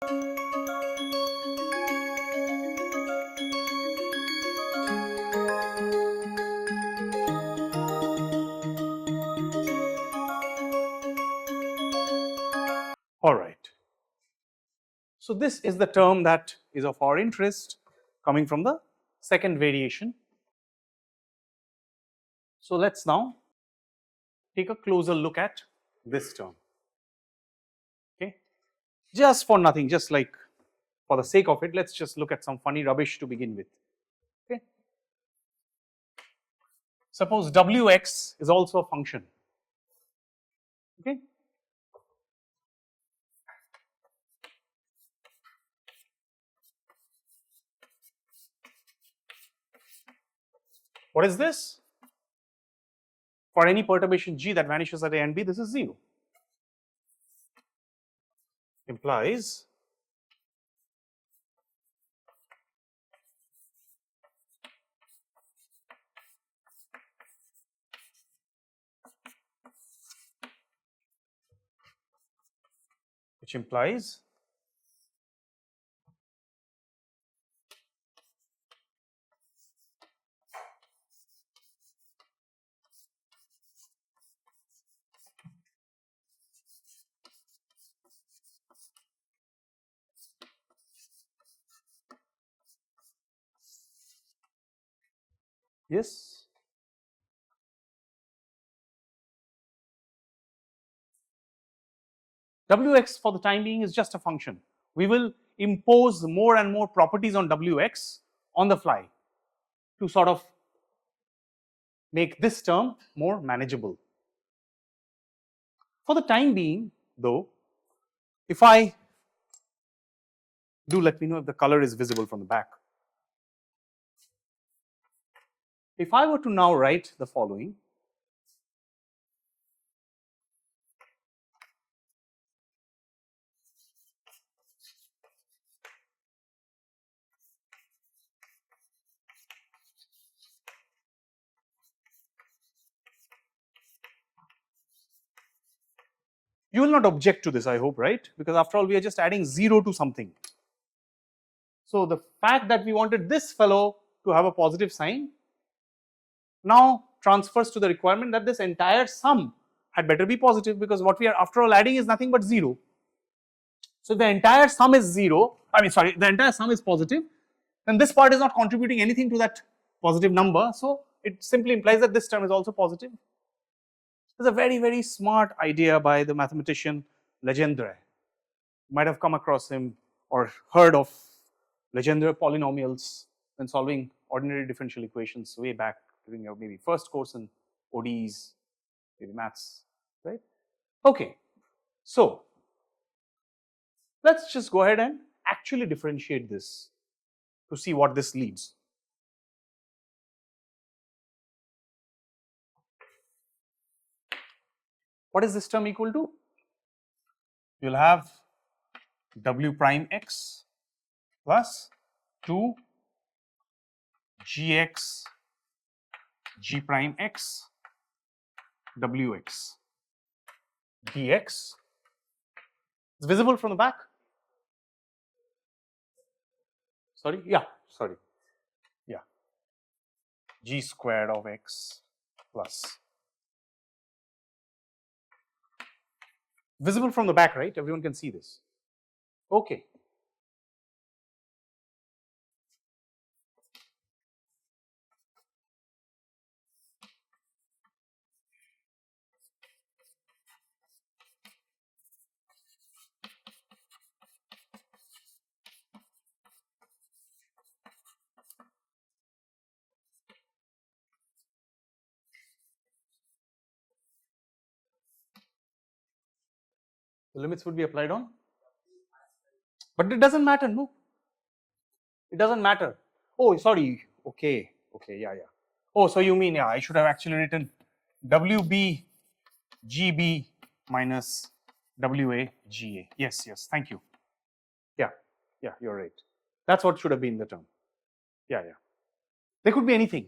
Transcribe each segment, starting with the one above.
All right. So this is the term that is of our interest coming from the second variation. So let's now take a closer look at this term. Okay, just for nothing, just like for the sake of it, let's just look at some funny rubbish to begin with. Okay, suppose Wx is also a function. Okay, what is this? For any perturbation G that vanishes at A and B, this is 0. Implies which implies yes. Wx for the time being is just a function. We will impose more and more properties on Wx on the fly to sort of make this term more manageable. For the time being though, if I do, let me know if the color is visible from the back. If I were to now write the following, you will not object to this, I hope, right? Because after all we are just adding 0 to something. So the fact that we wanted this fellow to have a positive sign now transfers to the requirement that this entire sum had better be positive, because what we are after all adding is nothing but 0. So the entire sum is 0, the entire sum is positive, then this part is not contributing anything to that positive number, so it simply implies that this term is also positive. It's a very, very smart idea by the mathematician Legendre. You might have come across him or heard of Legendre polynomials when solving ordinary differential equations way back during your maybe first course in ODEs, maybe maths, right? Okay, so let's just go ahead and actually differentiate this to see what this leads. What is this term equal to? You'll have W prime x plus 2 gx g prime x wx dx. It's visible from the back? Sorry, yeah, sorry, yeah, g squared of x plus. Visible from the back, right? Everyone can see this. Okay. The limits would be applied on, but it doesn't matter, no? It doesn't matter. Oh, sorry. Okay, yeah. Oh, so you mean, yeah, I should have actually written WB GB minus WA GA. Yes, thank you. Yeah, you're right. That's what should have been the term. Yeah. There could be anything.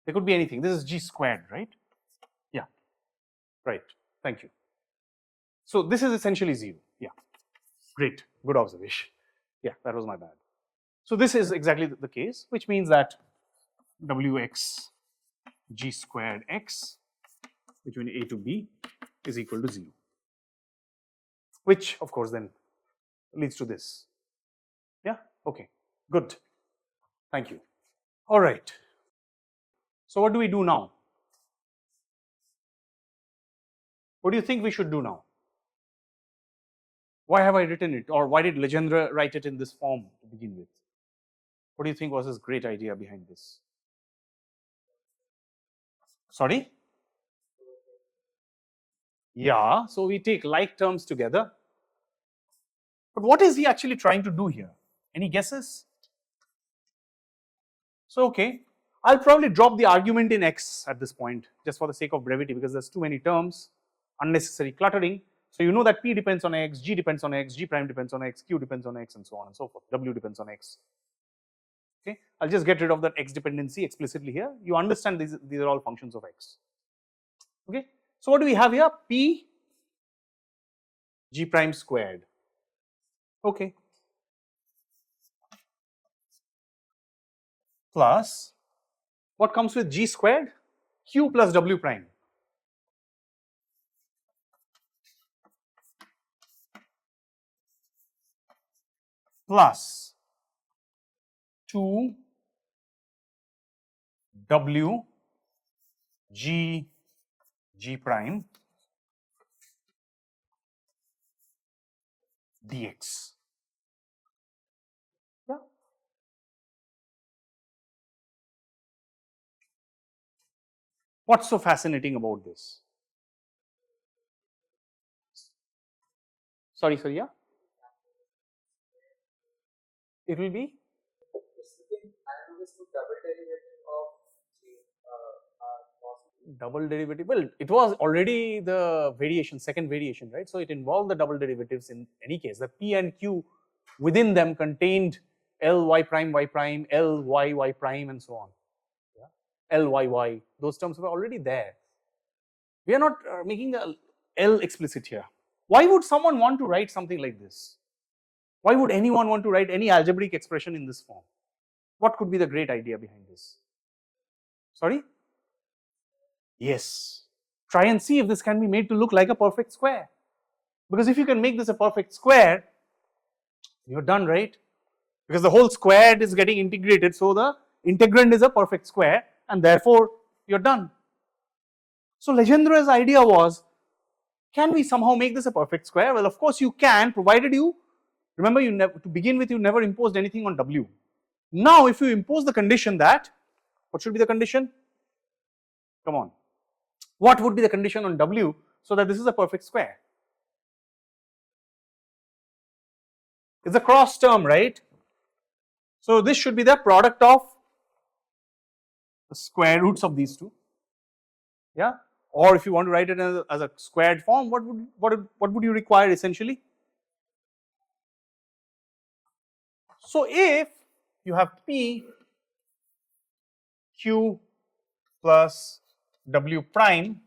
This is G squared, right? Yeah, right. Thank you. So this is essentially 0. Yeah, great. Good observation. Yeah, that was my bad. So this is exactly the case, which means that Wx g squared x between a to b is equal to 0, which of course then leads to this. Yeah, okay, good, thank you. All right, so what do we do now? What do you think we should do now? Why have I written it, or why did Legendre write it in this form to begin with? What do you think was his great idea behind this? Sorry? Yeah, so we take like terms together. But what is he actually trying to do here? Any guesses? So, okay, I'll probably drop the argument in x at this point just for the sake of brevity, because there's too many terms, unnecessary cluttering. So, you know that p depends on x, g depends on x, g prime depends on x, q depends on x, and so on and so forth, w depends on x. Okay, I'll just get rid of that x dependency explicitly here. You understand these are all functions of x. Okay, so what do we have here? P g prime squared. Okay, plus what comes with g squared? Q plus w prime. Plus 2 w g prime dx. Yeah. What's so fascinating about this? Sorry, sir, yeah? It will be? Double derivative, well, it was already the variation, second variation, right? So it involved the double derivatives in any case. The p and q within them contained L y prime, L y prime, and so on. Yeah? L y, those terms were already there. We are not making the L explicit here. Why would someone want to write something like this? Why would anyone want to write any algebraic expression in this form? What could be the great idea behind this? Sorry? Yes. Try and see if this can be made to look like a perfect square. Because if you can make this a perfect square, you're done, right? Because the whole squared is getting integrated, so the integrand is a perfect square, and therefore you're done. So Legendre's idea was, can we somehow make this a perfect square? Well, of course you can, provided you, remember, to begin with, you never imposed anything on W. Now if you impose the condition that, what should be the condition? Come on. What would be the condition on W so that this is a perfect square? It's a cross term, right? So this should be the product of the square roots of these two. Yeah? Or if you want to write it as a squared form, what would you require essentially? So if you have P Q plus W prime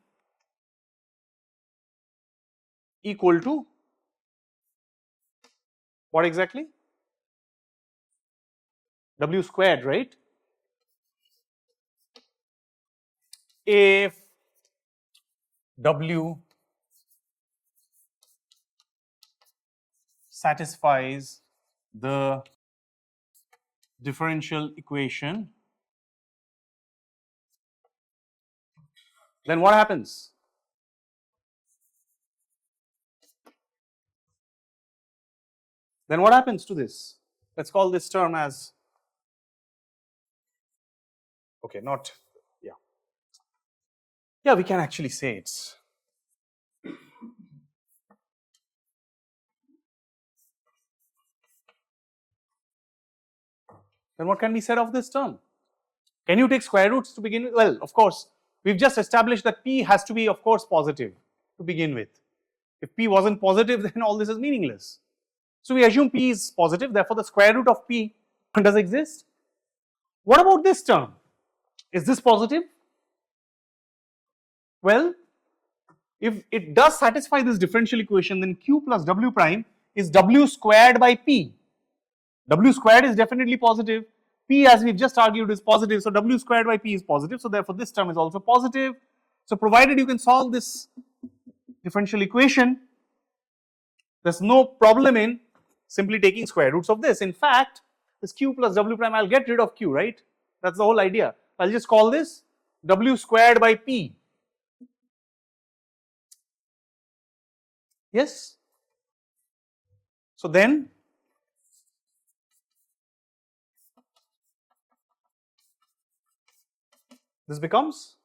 equal to what exactly? W squared, right? If W satisfies the differential equation, then what happens? Then what happens to this? Let's call this term as, okay, not, yeah. Yeah, we can actually say it's, then what can be said of this term? Can you take square roots to begin with? Well, of course, we've just established that P has to be, of course, positive to begin with. If P wasn't positive, then all this is meaningless. So we assume P is positive, therefore the square root of P does exist. What about this term? Is this positive? Well, if it does satisfy this differential equation, then Q plus W prime is W squared by P. W squared is definitely positive. P, as we've just argued, is positive. So W squared by P is positive. So therefore this term is also positive. So provided you can solve this differential equation, there's no problem in simply taking square roots of this. In fact, this Q plus W prime, I'll get rid of Q, right? That's the whole idea. I'll just call this W squared by P. Yes? So then this becomes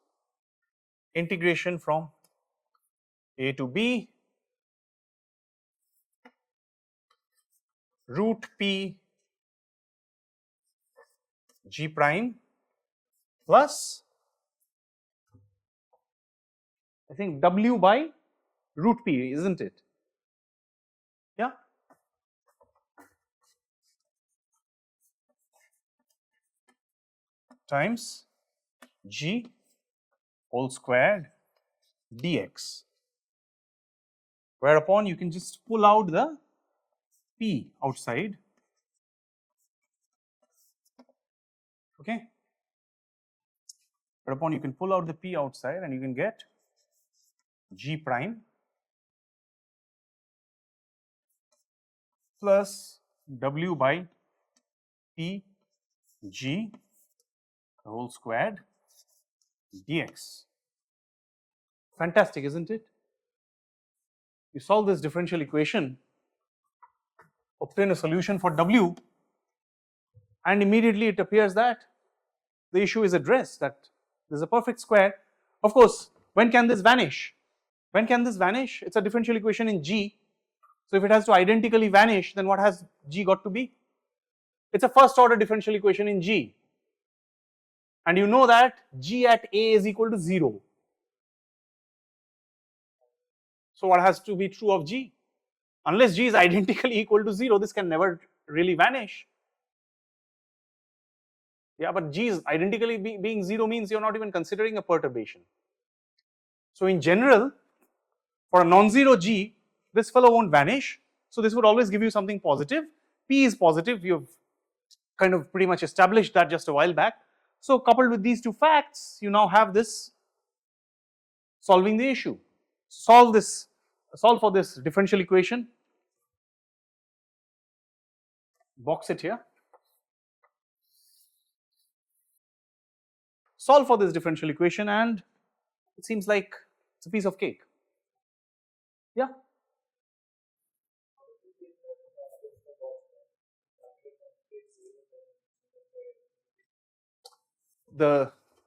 integration from A to B root P G prime plus I think W by root P, isn't it? Yeah. Times G whole squared dx, whereupon you can just pull out the P outside, okay, whereupon you can pull out the P outside and you can get G prime plus W by P G the whole squared dx. Fantastic, isn't it? You solve this differential equation, obtain a solution for W, and immediately it appears that the issue is addressed, that there is a perfect square. Of course, when can this vanish? When can this vanish? It's a differential equation in G. So if it has to identically vanish, then what has G got to be? It's a first order differential equation in G. And you know that G at A is equal to 0. So what has to be true of G? Unless G is identically equal to 0, this can never really vanish. Yeah, but G is identically being 0 means you're not even considering a perturbation. So in general, for a non-zero G, this fellow won't vanish. So this would always give you something positive. P is positive, you've kind of pretty much established that just a while back. So coupled with these two facts, you now have this solving the issue. Solve for this differential equation, box it here. Solve for this differential equation and it seems like it's a piece of cake. Yeah.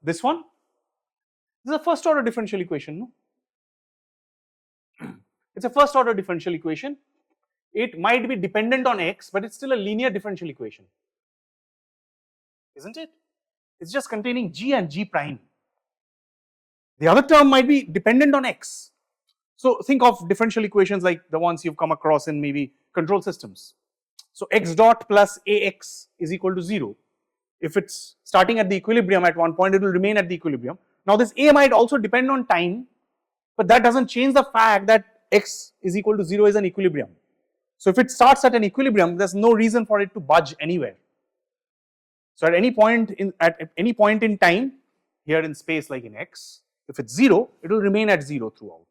This one, this is a first order differential equation, no? It's a first order differential equation. It might be dependent on x, but it's still a linear differential equation, isn't it? It's just containing G and G prime. The other term might be dependent on x. So think of differential equations like the ones you've come across in maybe control systems. So x dot plus ax is equal to 0. If it's starting at the equilibrium at one point, it will remain at the equilibrium. Now this a might also depend on time, but that doesn't change the fact that x is equal to 0 is an equilibrium. So if it starts at an equilibrium, there's no reason for it to budge anywhere. So at any point in time, here in space like in x, if it's 0, it will remain at 0 throughout.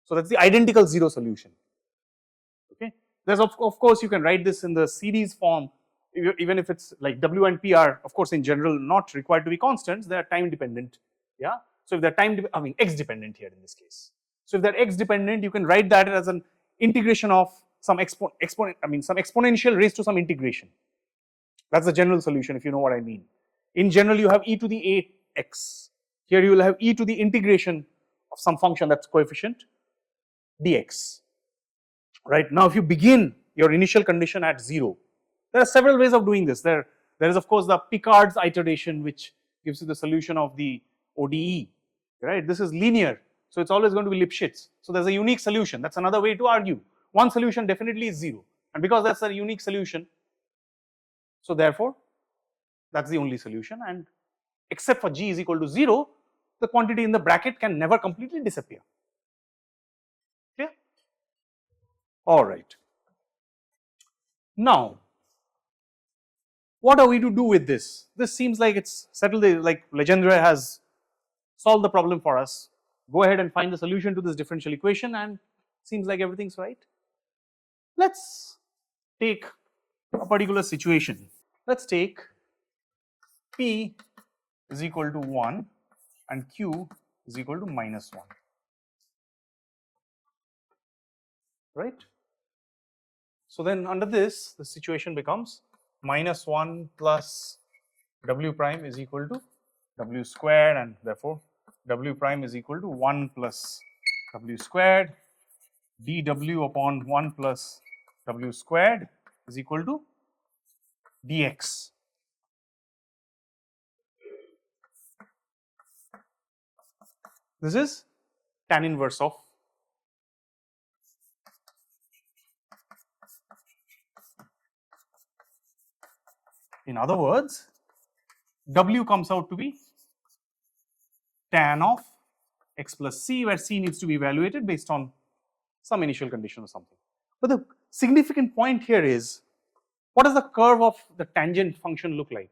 So that's the identical 0 solution. Okay. There's of course you can write this in the series form, even if it's like W and P are of course in general not required to be constants, they are time dependent. Yeah. So if they're x dependent here in this case. So if they're x dependent, you can write that as an integration of some exponential raised to some integration. That's the general solution if you know what I mean. In general, you have e to the ax. Here you will have e to the integration of some function that's coefficient dx. Right now, if you begin your initial condition at 0, there are several ways of doing this. There is of course the Picard's iteration, which gives you the solution of the ODE. Right? This is linear, so it's always going to be Lipschitz. So there's a unique solution. That's another way to argue. One solution definitely is 0, and because that's a unique solution, so therefore that's the only solution, and except for G is equal to 0, the quantity in the bracket can never completely disappear. Okay? All right. Now, what are we to do with this? This seems like it's settled, like Legendre has solved the problem for us. Go ahead and find the solution to this differential equation and seems like everything's right. Let's take a particular situation. Let's take P is equal to 1 and Q is equal to minus 1, right? So then under this, the situation becomes minus 1 plus W prime is equal to W squared, and therefore W prime is equal to 1 plus W squared dW upon 1 plus W squared is equal to dx. This is tan inverse of in other words, W comes out to be tan of x plus c, where c needs to be evaluated based on some initial condition or something. But the significant point here is, what does the curve of the tangent function look like?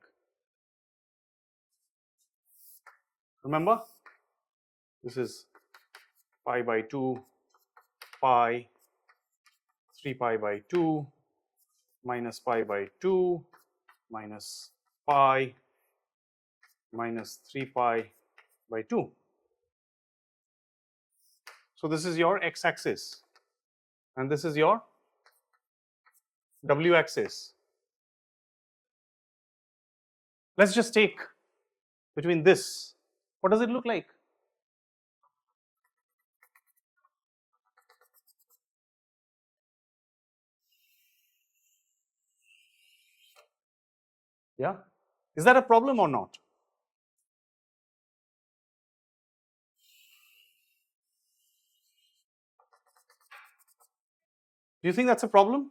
Remember, this is pi by 2, pi, 3 pi by 2, minus pi by 2, minus pi, minus 3 pi by 2. So this is your x axis and this is your w axis. Let's just take between this, what does it look like? Yeah, is that a problem or not? Do you think that's a problem?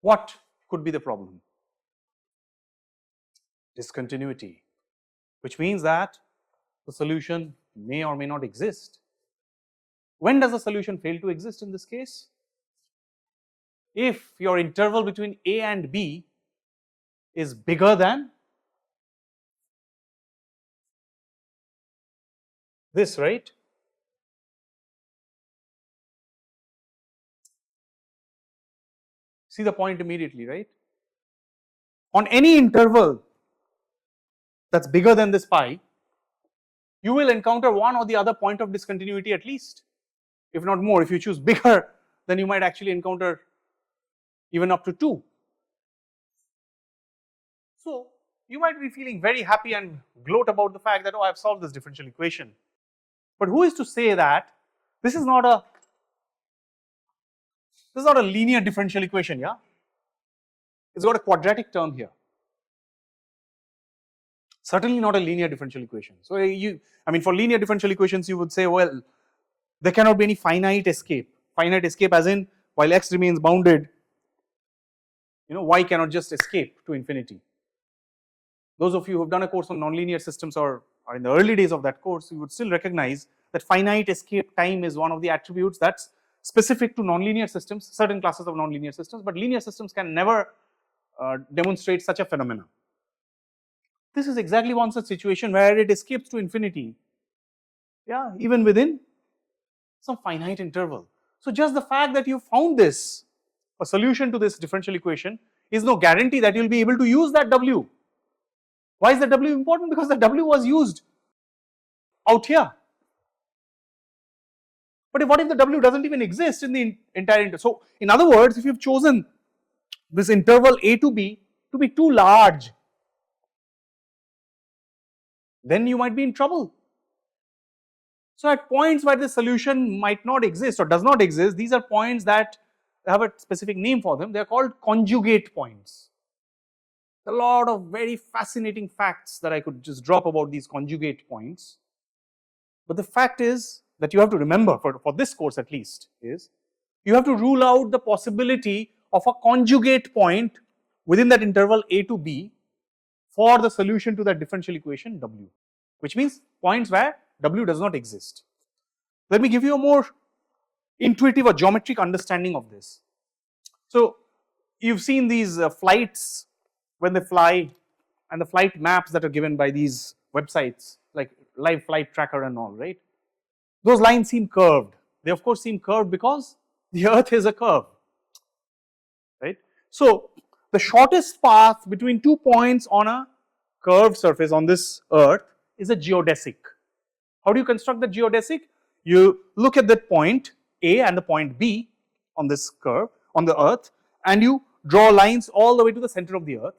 What could be the problem? Discontinuity, which means that the solution may or may not exist. When does the solution fail to exist in this case? If your interval between A and B is bigger than this, right? See the point immediately, right? On any interval that's bigger than this pi, you will encounter one or the other point of discontinuity at least, if not more. If you choose bigger, then you might actually encounter even up to 2. So you might be feeling very happy and gloat about the fact that, oh, I've solved this differential equation. But who is to say that this is not a linear differential equation, yeah? It's got a quadratic term here. Certainly not a linear differential equation. So for linear differential equations, you would say, well, there cannot be any finite escape. Finite escape as in, while x remains bounded, y cannot just escape to infinity. Those of you who have done a course on nonlinear systems or are in the early days of that course, you would still recognize that finite escape time is one of the attributes that's specific to nonlinear systems, certain classes of nonlinear systems, but linear systems can never demonstrate such a phenomenon. This is exactly one such situation where it escapes to infinity, yeah, even within some finite interval. So just the fact that you found this, a solution to this differential equation, is no guarantee that you'll be able to use that W. Why is the W important? Because the W was used out here. But what if the W doesn't even exist in the entire interval? So in other words, if you've chosen this interval A to B to be too large, then you might be in trouble. So at points where the solution might not exist or does not exist, these are points that have a specific name for them. They are called conjugate points. A lot of very fascinating facts that I could just drop about these conjugate points. But the fact is that you have to remember, for this course at least, is you have to rule out the possibility of a conjugate point within that interval A to B for the solution to that differential equation W. which means points where W does not exist. Let me give you a more intuitive or geometric understanding of this. So, you've seen these flights when they fly and the flight maps that are given by these websites like Live Flight Tracker and all, right? Those lines seem curved. They of course seem curved because the earth is a curve, right? So, the shortest path between 2 points on a curved surface on this earth is a geodesic. How do you construct the geodesic? You look at that point A and the point B on this curve on the earth and you draw lines all the way to the center of the earth.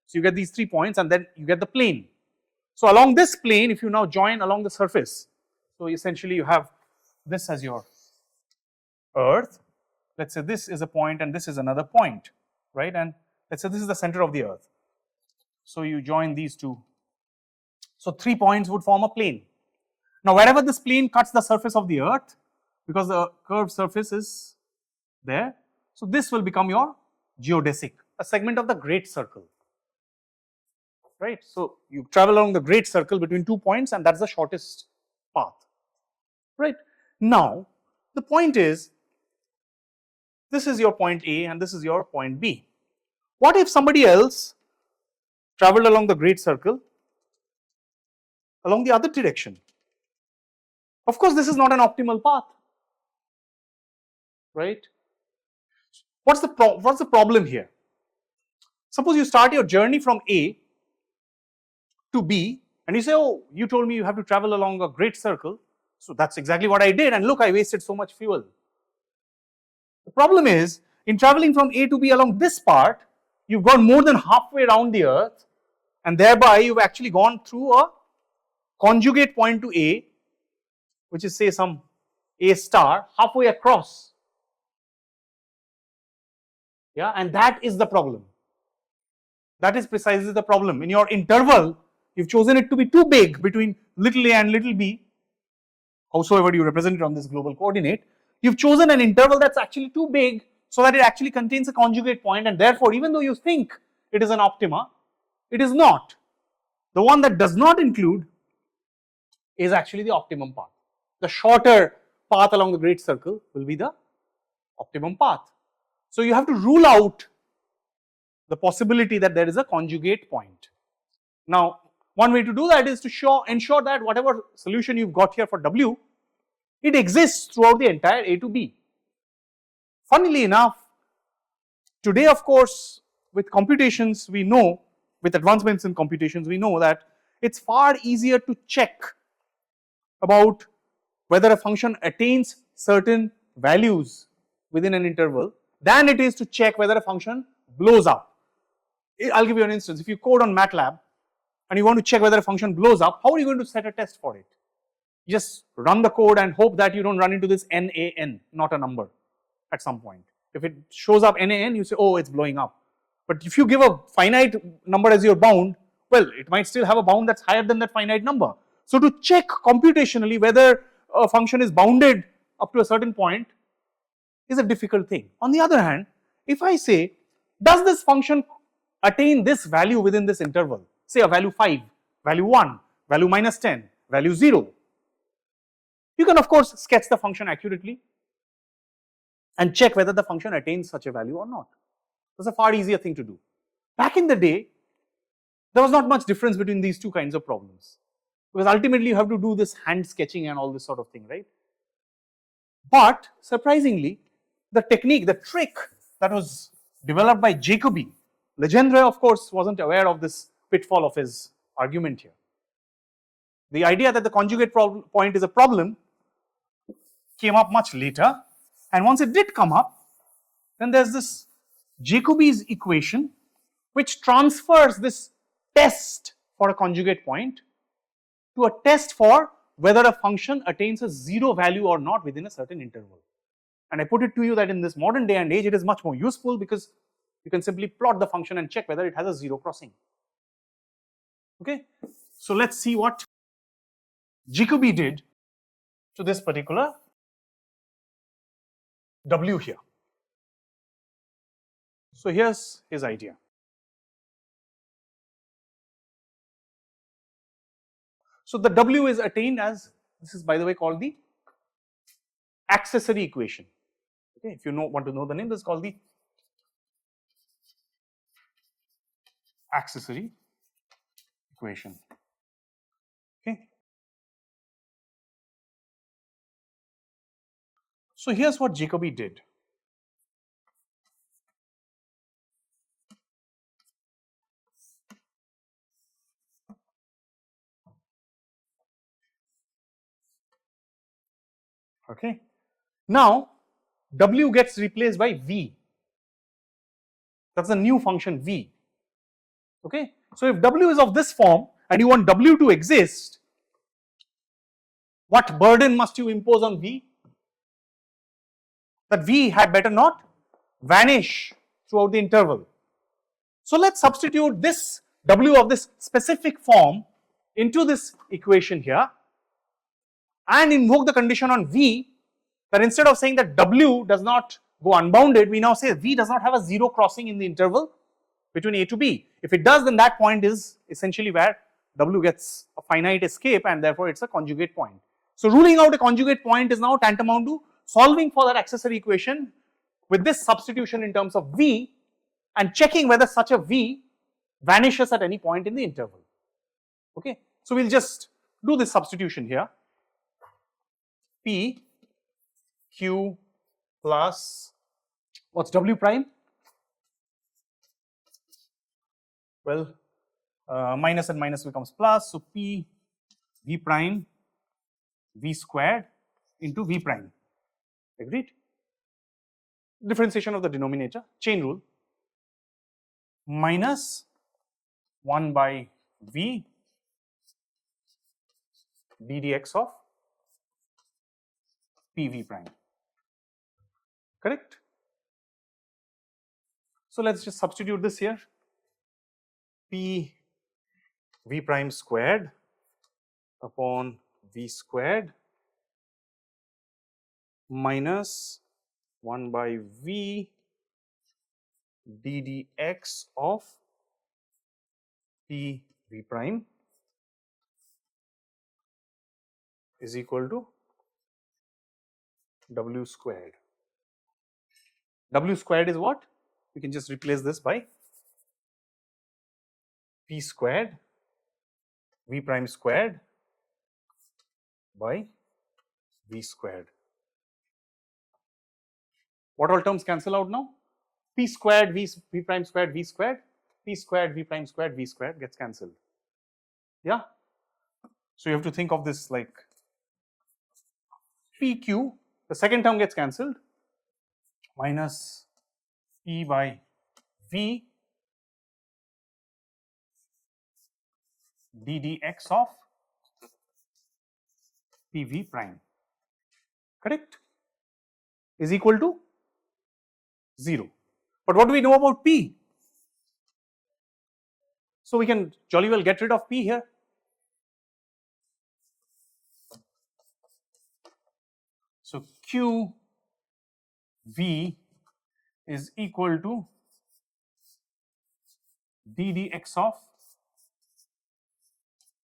So, you get these 3 points and then you get the plane. So, along this plane if you now join along the surface, so essentially you have this as your earth, let us say this is a point and this is another point, right, and let us say this is the center of the earth. So, you join these two, so 3 points would form a plane. Now, wherever this plane cuts the surface of the earth, because the curved surface is there, so this will become your geodesic, a segment of the great circle, right. So, you travel along the great circle between 2 points and that is the shortest path, right. Now, the point is this is your point A and this is your point B. What if somebody else traveled along the great circle along the other direction? Of course, this is not an optimal path, right. What's the problem here? Suppose you start your journey from A to B and you say, oh, you told me you have to travel along a great circle, so that's exactly what I did and look, I wasted so much fuel. The problem is in traveling from A to B along this part, you've gone more than halfway around the earth and thereby you've actually gone through a conjugate point to A, which is say some A star halfway across, yeah, and that is the problem. That is precisely the problem. In your interval, you've chosen it to be too big between little a and little b, howsoever you represent it on this global coordinate. You've chosen an interval that's actually too big so that it actually contains a conjugate point and therefore even though you think it is an optima, it is not. The one that does not include is actually the optimum path. The shorter path along the great circle will be the optimum path. So, you have to rule out the possibility that there is a conjugate point. Now, one way to do that is to ensure that whatever solution you've got here for W, it exists throughout the entire A to B. Funnily enough, today of course with computations we know, with advancements in computations we know that it's far easier to check about whether a function attains certain values within an interval than it is to check whether a function blows up. I'll give you an instance. If you code on MATLAB and you want to check whether a function blows up, how are you going to set a test for it? You just run the code and hope that you don't run into this NaN, not a number at some point. If it shows up NaN, you say, oh, it's blowing up. But if you give a finite number as your bound, well, it might still have a bound that's higher than that finite number. So, to check computationally whether a function is bounded up to a certain point is a difficult thing. On the other hand, if I say, does this function attain this value within this interval, say a value 5, value 1, value minus 10, value 0, you can of course sketch the function accurately and check whether the function attains such a value or not. That's a far easier thing to do. Back in the day, there was not much difference between these two kinds of problems because ultimately you have to do this hand sketching and all this sort of thing, right. But surprisingly, the technique, the trick that was developed by Jacobi, Legendre of course wasn't aware of this pitfall of his argument here. The idea that the conjugate point is a problem came up much later, and once it did come up, then there's this Jacobi's equation which transfers this test for a conjugate point to a test for whether a function attains a 0 value or not within a certain interval. And I put it to you that in this modern day and age it is much more useful because you can simply plot the function and check whether it has a 0 crossing. Okay. So, let us see what Jacobi did to this particular W here. So, here's his idea. So the W is attained as, this is by the way called the accessory equation. Okay, if you want to know the name, this is called the accessory equation. Okay. So here's what Jacobi did. Okay. Now W gets replaced by V. That's the new function V. Okay. So if W is of this form and you want W to exist, what burden must you impose on V? That V had better not vanish throughout the interval. So let's substitute this W of this specific form into this equation here and invoke the condition on V, that instead of saying that W does not go unbounded, we now say V does not have a zero crossing in the interval between A to B. If it does, then that point is essentially where W gets a finite escape and therefore it's a conjugate point. So ruling out a conjugate point is now tantamount to solving for that accessory equation with this substitution in terms of V and checking whether such a V vanishes at any point in the interval. Okay. So we'll just do this substitution here. P Q plus, what's W prime? Well, minus and minus becomes plus, so P V prime V squared into V prime. Agreed? Differentiation of the denominator, chain rule, minus 1 by V d dx of PV prime. Correct? So let's just substitute this here. P V prime squared upon V squared minus 1 by V d dx of P V prime is equal to W squared. W squared is what? We can just replace this by P squared V prime squared by V squared. What all terms cancel out now? P squared V prime squared V squared, P squared V prime squared V squared gets cancelled. Yeah? So you have to think of this like PQ, the second term gets cancelled, minus P by V d dx of PV prime, correct, is equal to 0. But what do we know about P? So we can jolly well get rid of P here. So Q V is equal to d dx of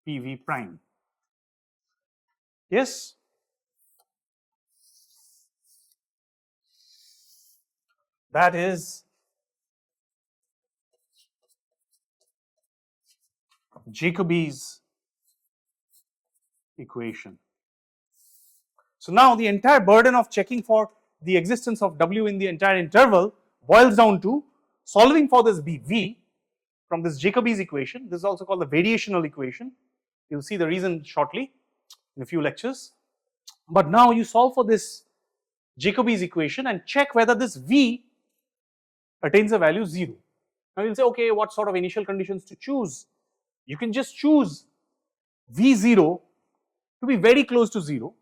PV prime. Yes? That is Jacobi's equation. So now the entire burden of checking for the existence of W in the entire interval boils down to solving for this V from this Jacobi's equation. This is also called the variational equation. You will see the reason shortly in a few lectures. But now you solve for this Jacobi's equation and check whether this V attains a value 0. Now you will say, okay, what sort of initial conditions to choose? You can just choose V0 to be very close to 0,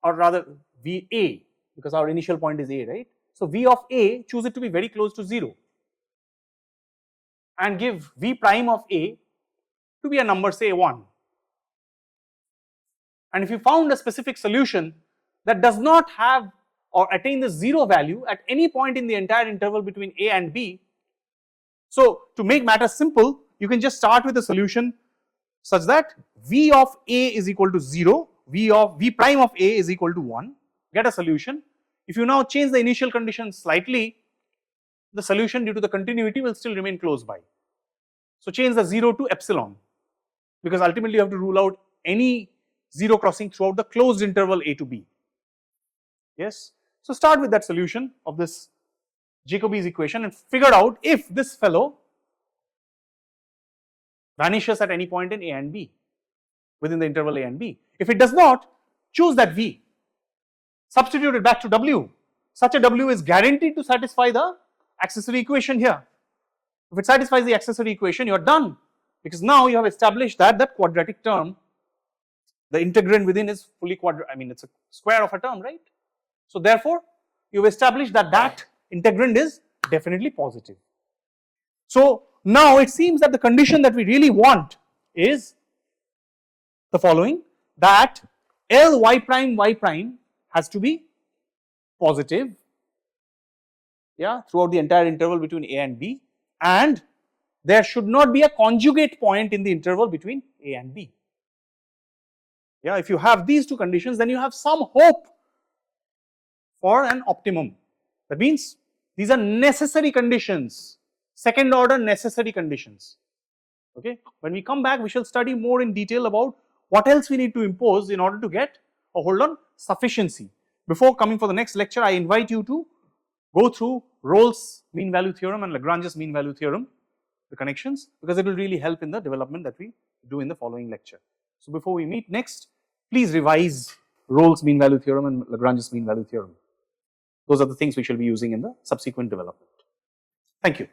or rather VA, because our initial point is A, right? So V of A, choose it to be very close to 0 and give V prime of A to be a number, say 1. And if you found a specific solution that does not have or attain the 0 value at any point in the entire interval between A and B, so to make matters simple, you can just start with a solution such that V of A is equal to 0, V prime of A is equal to 1, get a solution. If you now change the initial condition slightly, the solution due to the continuity will still remain close by. So change the 0 to epsilon, because ultimately you have to rule out any 0 crossing throughout the closed interval A to B. Yes. So start with that solution of this Jacobi's equation and figure out if this fellow vanishes at any point in A and B, within the interval A and B. If it does not, choose that V, substitute it back to W. Such a W is guaranteed to satisfy the accessory equation here. If it satisfies the accessory equation, you are done, because now you have established that that quadratic term, the integrand within is fully it's a square of a term, right? So therefore, you have established that that integrand is definitely positive. So now it seems that the condition that we really want is the following, that L y prime has to be positive, yeah, throughout the entire interval between A and B, and there should not be a conjugate point in the interval between A and B. Yeah, if you have these two conditions, then you have some hope for an optimum. That means these are necessary conditions, second order necessary conditions. Okay, when we come back, we shall study more in detail about what else we need to impose in order to get a hold on sufficiency. Before coming for the next lecture, I invite you to go through Rolle's mean value theorem and Lagrange's mean value theorem, the connections, because it will really help in the development that we do in the following lecture. So before we meet next, please revise Rolle's mean value theorem and Lagrange's mean value theorem. Those are the things we shall be using in the subsequent development. Thank you.